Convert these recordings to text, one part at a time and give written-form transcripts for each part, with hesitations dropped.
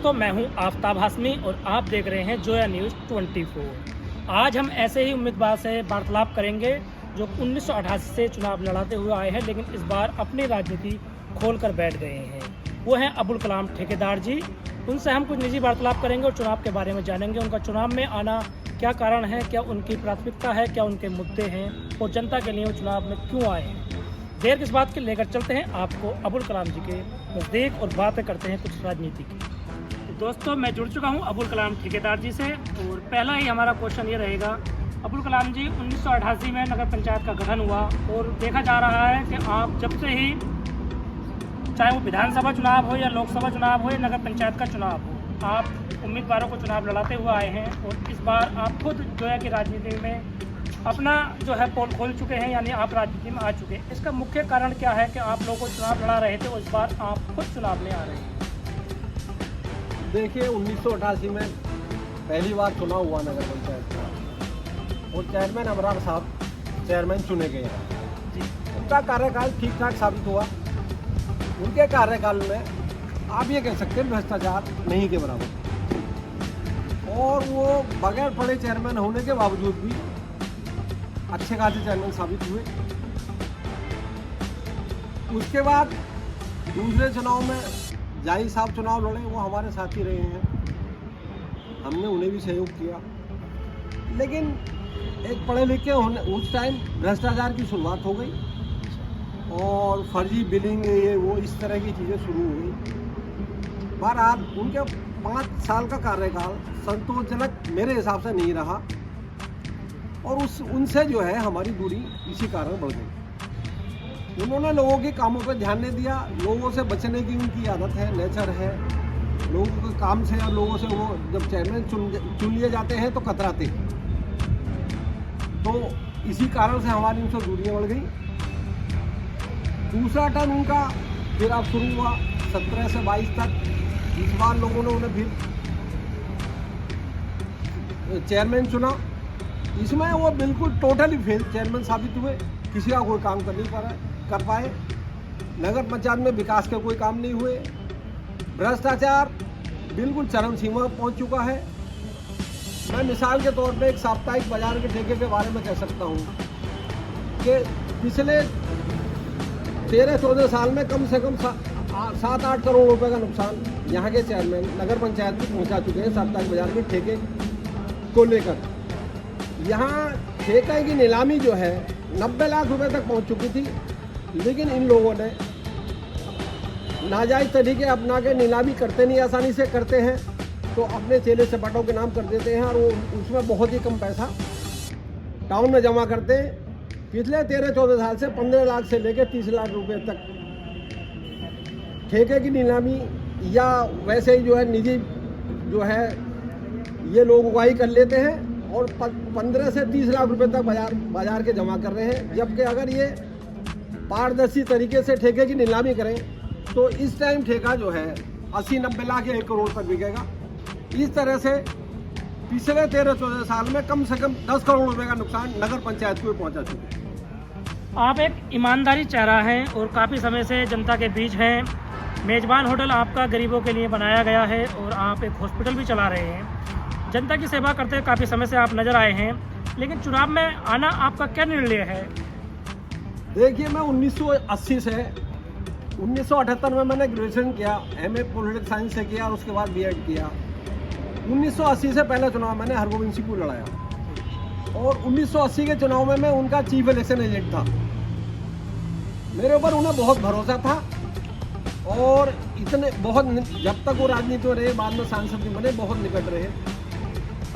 दोस्तों, मैं हूं आफ्ताब हाशमी और आप देख रहे हैं जोया न्यूज़ 24। आज हम ऐसे ही उम्मीदवार से वार्तालाप करेंगे जो 1988 से चुनाव लड़ाते हुए आए हैं, लेकिन इस बार अपनी राजनीति खोल कर बैठ गए हैं। वो हैं अबुल कलाम ठेकेदार जी। उनसे हम कुछ निजी वार्तालाप करेंगे और चुनाव के बारे में जानेंगे। उनका चुनाव में आना क्या कारण है, क्या उनकी प्राथमिकता है, क्या उनके मुद्दे हैं और जनता के लिए वो चुनाव में क्यों आए हैं। देर किस बात के लेकर चलते हैं आपको अबुल कलाम जी के नज़दीक और बातें करते हैं कुछ राजनीति की। तो दोस्तों, मैं जुड़ चुका हूं अबुल कलाम ठेकेदार जी से और पहला ही हमारा क्वेश्चन ये रहेगा। अबुल कलाम जी, 1988 में नगर पंचायत का गठन हुआ और देखा जा रहा है कि आप जब से ही, चाहे वो विधानसभा चुनाव हो या लोकसभा चुनाव हो या नगर पंचायत का चुनाव हो, आप उम्मीदवारों को चुनाव लड़ाते हुए आए हैं और इस बार आप खुद जो है कि राजनीति में अपना जो है पोल खोल चुके हैं, यानी आप राजनीति में आ चुके हैं। इसका मुख्य कारण क्या है कि आप लोगों को चुनाव लड़ा रहे थे और इस बार आप खुद चुनाव में आ रहे हैं? देखिए, 1988 में पहली बार चुनाव हुआ नगर पंचायत का और चेयरमैन अबरार साहब चेयरमैन चुने गए हैं जी। उनका कार्यकाल ठीक ठाक साबित हुआ। उनके कार्यकाल में आप ये कह सकते हैं भ्रष्टाचार नहीं के बराबर, और वो बगैर पढ़े चेयरमैन होने के बावजूद भी अच्छे खासे चेयरमैन साबित हुए। उसके बाद दूसरे चुनाव में जाही साहब चुनाव लड़े, वो हमारे साथी रहे हैं, हमने उन्हें भी सहयोग किया। लेकिन एक पढ़े लिखे होने उस टाइम भ्रष्टाचार की शुरुआत हो गई और फर्जी बिलिंग ये वो इस तरह की चीज़ें शुरू हो गई। बहरहाल उनके 5 साल का कार्यकाल संतोषजनक मेरे हिसाब से नहीं रहा और उनसे जो है हमारी दूरी इसी कारण बढ़ गई। उन्होंने लोगों के कामों पर ध्यान नहीं दिया। लोगों से बचने की उनकी आदत है, नेचर है। लोगों के काम से और लोगों से वो जब चेयरमैन चुन लिए जाते हैं तो कतराते हैं। तो इसी कारण से हमारी उनसे दूरियां बढ़ गई। दूसरा टर्म उनका फिर अब शुरू हुआ 17 से 22 तक। इस बार लोगों ने उन्हें फिर चेयरमैन चुना। इसमें वो बिल्कुल टोटली फेल चेयरमैन साबित हुए। किसी का कोई काम कर पाए। नगर पंचायत में विकास के कोई काम नहीं हुए। भ्रष्टाचार बिल्कुल चरम सीमा पर पहुंच चुका है। मैं मिसाल के तौर पे एक साप्ताहिक बाजार के ठेके के बारे में कह सकता हूं कि पिछले 13-14 साल में कम से कम 7-8 करोड़ रुपए का नुकसान यहाँ के चेयरमैन नगर पंचायत में पहुँचा चुके हैं साप्ताहिक बाजार के ठेके को लेकर। यहाँ ठेके की नीलामी जो है 90 लाख रुपए तक पहुँच चुकी थी, लेकिन इन लोगों ने नाजायज़ तरीके अपना के नीलामी करते नहीं, आसानी से करते हैं तो अपने चेले सपाटों के नाम कर देते हैं और वो उसमें बहुत ही कम पैसा टाउन में जमा करते हैं। पिछले 13-14 साल से 15 लाख से लेकर 30 लाख रुपए तक ठेके की नीलामी या वैसे ही जो है निजी जो है ये लोग उगाही कर लेते हैं और 15 से 30 लाख रुपए तक बाजार के जमा कर रहे हैं। जबकि अगर ये पारदर्शी तरीके से ठेके की नीलामी करें तो इस टाइम ठेका जो है 80-90 लाख या 1 करोड़ तक बिकेगा। इस तरह से पिछले 13-14 साल में कम से कम 10 करोड़ रुपए का नुकसान नगर पंचायत को पहुंचा चुके हैं। आप एक ईमानदारी चेहरा हैं और काफ़ी समय से जनता के बीच हैं। मेज़बान होटल आपका गरीबों के लिए बनाया गया है और आप एक हॉस्पिटल भी चला रहे हैं। जनता की सेवा करते काफ़ी समय से आप नज़र आए हैं, लेकिन चुनाव में आना आपका क्या निर्णय है? देखिए, मैं 1980 से 1978 में मैंने ग्रेजुएशन किया, MA पॉलिटिकल साइंस से किया और उसके बाद B.Ed किया। 1980 से पहला चुनाव मैंने हरगोविंद सिंह को लड़ाया और 1980 के चुनाव में मैं उनका चीफ इलेक्शन एजेंट था। मेरे ऊपर उन्हें बहुत भरोसा था और इतने बहुत जब तक वो राजनीति में रहे, बाद में सांसद भी बने, बहुत निकट रहे,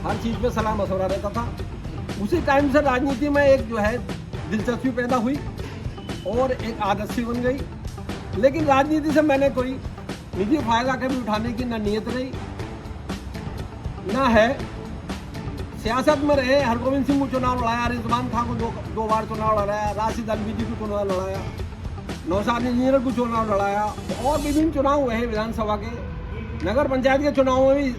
हर चीज़ पे सलाह मशवरा रहता था। उसी टाइम से राजनीति में एक जो है दिलचस्पी पैदा हुई और एक आदत सी बन गई। लेकिन राजनीति से मैंने कोई निजी फायदा कभी उठाने की ना नीयत रही ना है। सियासत में रहे, हरगोविंद सिंह को चुनाव लड़ाया, रिजवान खान को दो बार चुनाव लड़ाया, राशिद अलविदी को चुनाव लड़ाया, नौशाद इंजीनियर को चुनाव लड़ाया और विभिन्न चुनाव हुए हैं विधानसभा के। नगर पंचायत के चुनावों में भी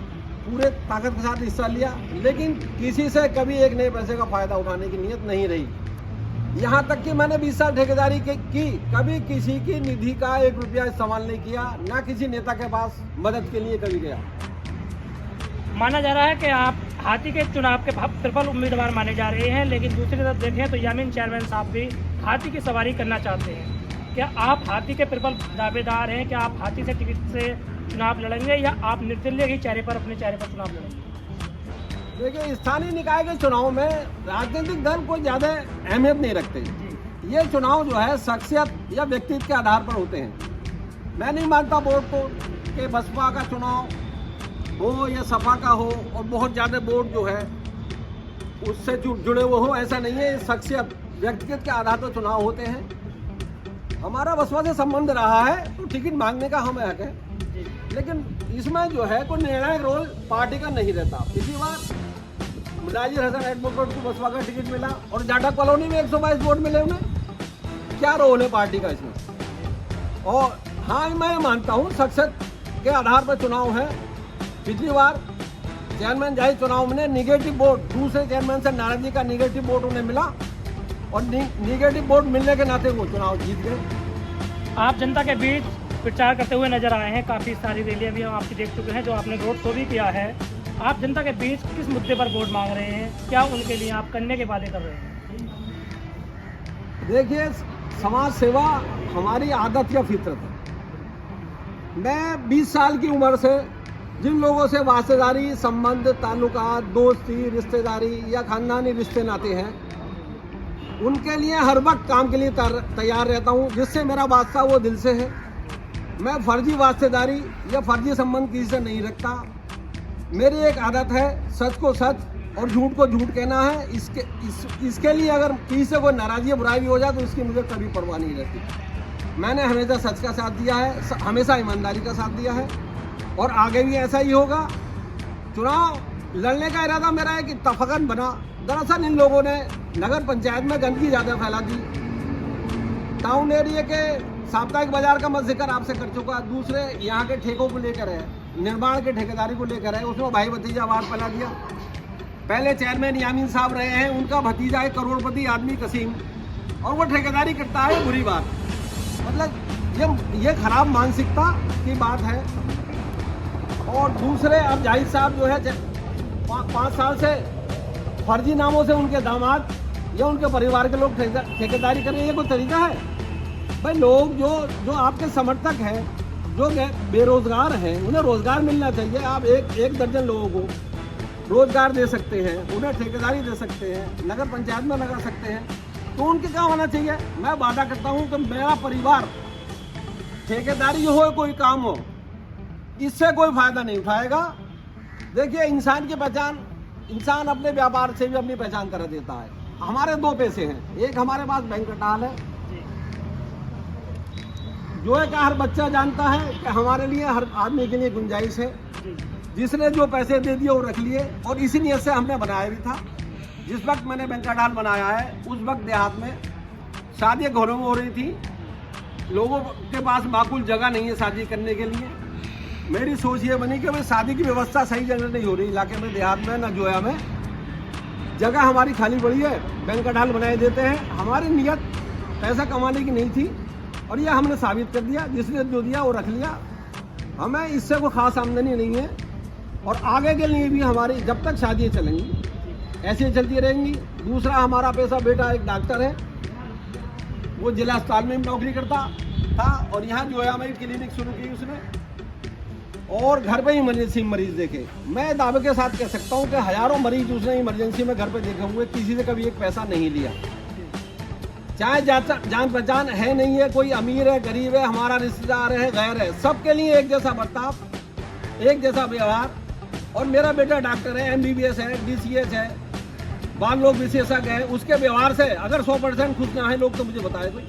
पूरे ताकत के साथ हिस्सा लिया, लेकिन किसी से कभी एक नए पैसे का फ़ायदा उठाने की नीयत नहीं रही। यहाँ तक कि मैंने 20 साल ठेकेदारी की, कभी किसी की निधि का 1 रुपया इस्तेमाल नहीं किया, ना किसी नेता के पास मदद के लिए कभी गया। माना जा रहा है कि आप हाथी के चुनाव के प्रबल उम्मीदवार माने जा रहे हैं, लेकिन दूसरी तरफ देखें तो यामीन चेयरमैन साहब भी हाथी की सवारी करना चाहते हैं। क्या आप हाथी के प्रबल दावेदार हैं? क्या आप हाथी से टिकट से चुनाव लड़ेंगे या आप निर्दलीय ही चेहरे पर अपने चेहरे पर चुनाव लड़ेंगे? देखिए, स्थानीय निकाय के चुनाव में राजनीतिक दल कोई ज़्यादा अहमियत नहीं रखते। ये चुनाव जो है शख्सियत या व्यक्तित्व के आधार पर होते हैं। मैं नहीं मानता वोट को कि बसपा का चुनाव हो या सपा का हो और बहुत ज़्यादा वोट जो है उससे जुड़े हुए हो, ऐसा नहीं है। शख्सियत व्यक्तिगत के आधार पर चुनाव होते हैं। हमारा बसपा से संबंध रहा है तो टिकट मांगने का हमें हक है, लेकिन इसमें जो है कोई निर्णायक रोल पार्टी का नहीं रहता। पिछली बार मुदाजिर हसन एडवोकेट को बसपा का टिकट मिला और जाटा कॉलोनी में 122 वोट मिले उन्हें। क्या रोल है पार्टी का इसमें? और हाँ, मैं मानता हूँ शख्सियत के आधार पर चुनाव है। पिछली बार चेयरमैन जाहिर चुनाव में निगेटिव वोट, दूसरे चेयरमैन से नाराजगी का निगेटिव वोट उन्हें मिला और निगेटिव वोट मिलने के नाते वो चुनाव जीत गए। आप जनता के बीच प्रचार करते हुए नजर आए हैं, काफ़ी सारी रैलियां भी हम आपकी देख चुके हैं, जो आपने रोड शो भी किया है। आप जनता के बीच किस मुद्दे पर वोट मांग रहे हैं? क्या उनके लिए आप करने के वादे कर रहे हैं? देखिए, समाज सेवा हमारी आदत या फितरत है। मैं 20 साल की उम्र से जिन लोगों से वास्तेदारी, संबंध, ताल्लुकात, दोस्ती, रिश्तेदारी या खानदानी रिश्ते नाते हैं, उनके लिए हर वक्त काम के लिए तैयार रहता हूँ। जिससे मेरा वास्ता वो दिल से है। मैं फर्जी वास्तेदारी या फर्जी संबंध किसी से नहीं रखता। मेरी एक आदत है सच को सच और झूठ को झूठ कहना है। इसके लिए अगर किसी से कोई नाराज़गी बुराई भी हो जाए तो उसकी मुझे कभी परवाह नहीं रहती। मैंने हमेशा सच का साथ दिया है, हमेशा ईमानदारी का साथ दिया है और आगे भी ऐसा ही होगा। चुनाव लड़ने का इरादा मेरा है कि इत्तफाकन बना। दरअसल इन लोगों ने नगर पंचायत में गंदगी ज़्यादा फैला दी। टाउन एरिया के साप्ताहिक बाजार का मैं जिक्र आपसे कर चुका। दूसरे यहाँ के ठेकों को लेकर है, निर्माण के ठेकेदारी को लेकर है, उसमें भाई भतीजा वार फैला दिया। पहले चेयरमैन यामीन साहब रहे हैं, उनका भतीजा है करोड़पति आदमी कसीम, और वो ठेकेदारी करता है। बुरी बात, मतलब ये खराब मानसिकता की बात है। और दूसरे अब जाहिद साहब जो है 5 साल से फर्जी नामों से उनके दामाद या उनके परिवार के लोग ठेकेदारी कर रहे हैं। ये कोई तरीका है? भाई, लोग जो आपके समर्थक हैं, जो बेरोजगार हैं, उन्हें रोजगार मिलना चाहिए। आप एक दर्जन लोगों को रोजगार दे सकते हैं, उन्हें ठेकेदारी दे सकते हैं, नगर पंचायत में लगा सकते हैं, तो उनके क्या होना चाहिए? मैं वादा करता हूं कि मेरा परिवार ठेकेदारी हो कोई काम हो, इससे कोई फायदा नहीं उठाएगा। देखिए, इंसान की पहचान इंसान अपने व्यापार से भी अपनी पहचान कर देता है। हमारे 2 पैसे हैं। एक हमारे पास बैंक कटाल है, जो है कि हर बच्चा जानता है कि हमारे लिए, हर आदमी के लिए गुंजाइश है। जिसने जो पैसे दे दिए वो रख लिए, और इसी नीयत से हमने बनाया भी था। जिस वक्त मैंने बैंक कटाल बनाया है, उस वक्त देहात में शादियाँ घरों में हो रही थी। लोगों के पास माकूल जगह नहीं है शादी करने के लिए। मेरी सोच ये बनी कि भाई शादी की व्यवस्था सही जगह नहीं हो रही इलाके में, देहात में, न जोया में। जगह हमारी खाली पड़ी है, बैंक कटाल बनाए देते हैं। हमारी नीयत पैसा कमाने की नहीं थी और ये हमने साबित कर दिया। जिसने जो दिया वो रख लिया। हमें इससे कोई खास आमदनी नहीं है और आगे के लिए भी हमारी जब तक शादियाँ चलेंगी ऐसे ही चलती रहेंगी। दूसरा, हमारा पैसा बेटा एक डॉक्टर है, वो जिला अस्पताल में नौकरी करता था और यहाँ जो है हमारी क्लिनिक शुरू की उसने, और घर पे ही इमरजेंसी मरीज देखे। मैं दावे के साथ कह सकता हूँ कि हजारों मरीज उसने इमरजेंसी में घर पे देखे हुए, किसी से कभी एक पैसा नहीं लिया। चाहे जान पहचान है नहीं है, कोई अमीर है, गरीब है, हमारा रिश्तेदार है, गैर है, सबके लिए एक जैसा बर्ताव, एक जैसा व्यवहार। और मेरा बेटा डॉक्टर है, MBBS है, DCH है, बाल लोग विशेषज्ञ है। उसके व्यवहार से अगर 100% खुश ना है लोग तो मुझे बताए कोई।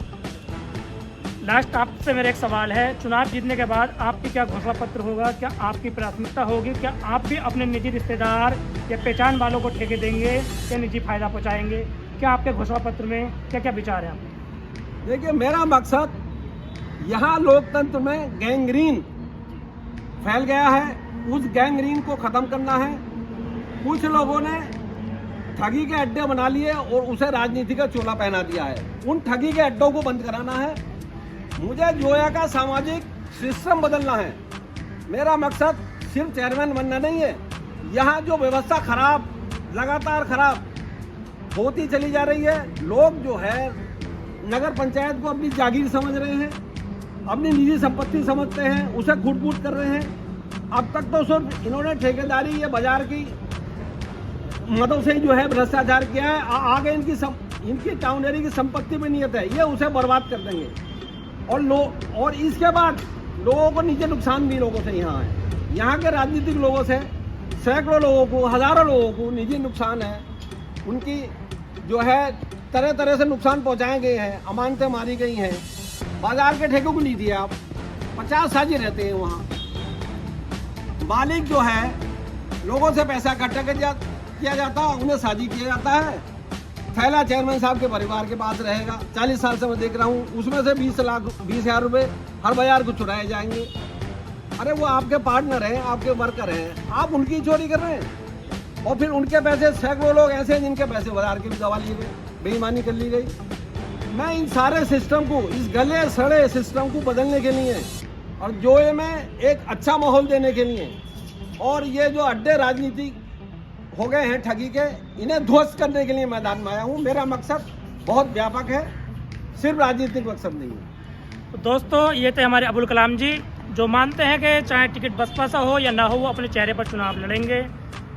लास्ट आपसे मेरा एक सवाल है, चुनाव जीतने के बाद आपकी क्या घोषणा पत्र होगा? क्या आपकी प्राथमिकता होगी? क्या आप भी अपने निजी रिश्तेदार या पहचान वालों को ठेके देंगे या निजी फायदा पहुँचाएंगे? क्या आपके घोषणा पत्र में क्या क्या विचार हैं आपके? देखिए, मेरा मकसद यहाँ लोकतंत्र में गैंग्रीन फैल गया है, उस गैंग्रीन को ख़त्म करना है। कुछ लोगों ने ठगी के अड्डे बना लिए और उसे राजनीति का चोला पहना दिया है। उन ठगी के अड्डों को बंद कराना है। मुझे जोया का सामाजिक सिस्टम बदलना है। मेरा मकसद सिर्फ चेयरमैन बनना नहीं है। यहाँ जो व्यवस्था खराब, लगातार खराब होती चली जा रही है, लोग जो है नगर पंचायत को अपनी जागीर समझ रहे हैं, अपनी निजी संपत्ति समझते हैं, उसे घुट-घुट कर रहे हैं। अब तक तो सिर्फ इन्होंने ठेकेदारी, ये बाजार की मदों से जो है भ्रष्टाचार किया है। आगे इनकी टाउनरी की संपत्ति में नियत है, ये उसे बर्बाद कर देंगे। और इसके बाद लोगों को नीचे नुकसान भी लोगों से यहाँ है, यहाँ के राजनीतिक लोगों से सैकड़ों लोगों को, हजारों लोगों को निजी नुकसान है। उनकी जो है तरह तरह से नुकसान पहुँचाए गए हैं, अमानतें मारी गई हैं। बाजार के ठेकों को लीजिए आप, 50 साझी रहते हैं वहाँ। मालिक जो है लोगों से पैसा इकट्ठा किया जाता है, उन्हें साझी किया जाता है। थैला चेयरमैन साहब के परिवार के पास रहेगा। 40 साल से मैं देख रहा हूँ, उसमें से 20,000 रुपये हर बाजार को चुराए जाएंगे। अरे वो आपके पार्टनर हैं, आपके वर्कर हैं, आप उनकी चोरी कर रहे हैं। और फिर उनके पैसे, सैकड़ों लोग ऐसे हैं जिनके पैसे बाजार के भी दबा लिए गए, बेईमानी कर ली गई। मैं इन सारे सिस्टम को, इस गले सड़े सिस्टम को बदलने के लिए और जोए में एक अच्छा माहौल देने के लिए, और ये जो अड्डे राजनीति हो गए हैं ठगी के, इन्हें ध्वस्त करने के लिए मैदान में आया हूँ। मेरा मकसद बहुत व्यापक है, सिर्फ राजनीतिक मकसद नहीं है। तो दोस्तों, ये थे हमारे अबुल कलाम जी, जो मानते हैं कि चाहे टिकट बसपा सा हो या ना हो, वो अपने चेहरे पर चुनाव लड़ेंगे।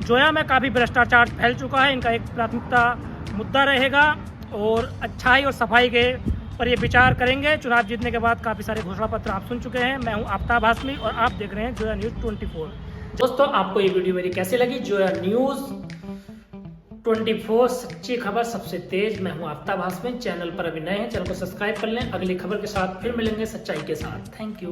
जोया में काफ़ी भ्रष्टाचार फैल चुका है, इनका एक प्राथमिकता मुद्दा रहेगा और अच्छाई और सफाई के पर ये विचार करेंगे। चुनाव जीतने के बाद काफ़ी सारे घोषणा पत्र आप सुन चुके हैं। मैं हूँ आफ्ताब हाशमी और आप देख रहे हैं जोया न्यूज़ 24। दोस्तों, आपको ये वीडियो मेरी कैसी लगी? जोया न्यूज़ 24, सच्ची खबर सबसे तेज। मैं हूँ आफ्ताब हाशमी। चैनल पर अभी नए हैं, चैनल को सब्सक्राइब कर लें। अगली खबर के साथ फिर मिलेंगे सच्चाई के साथ। Thank you.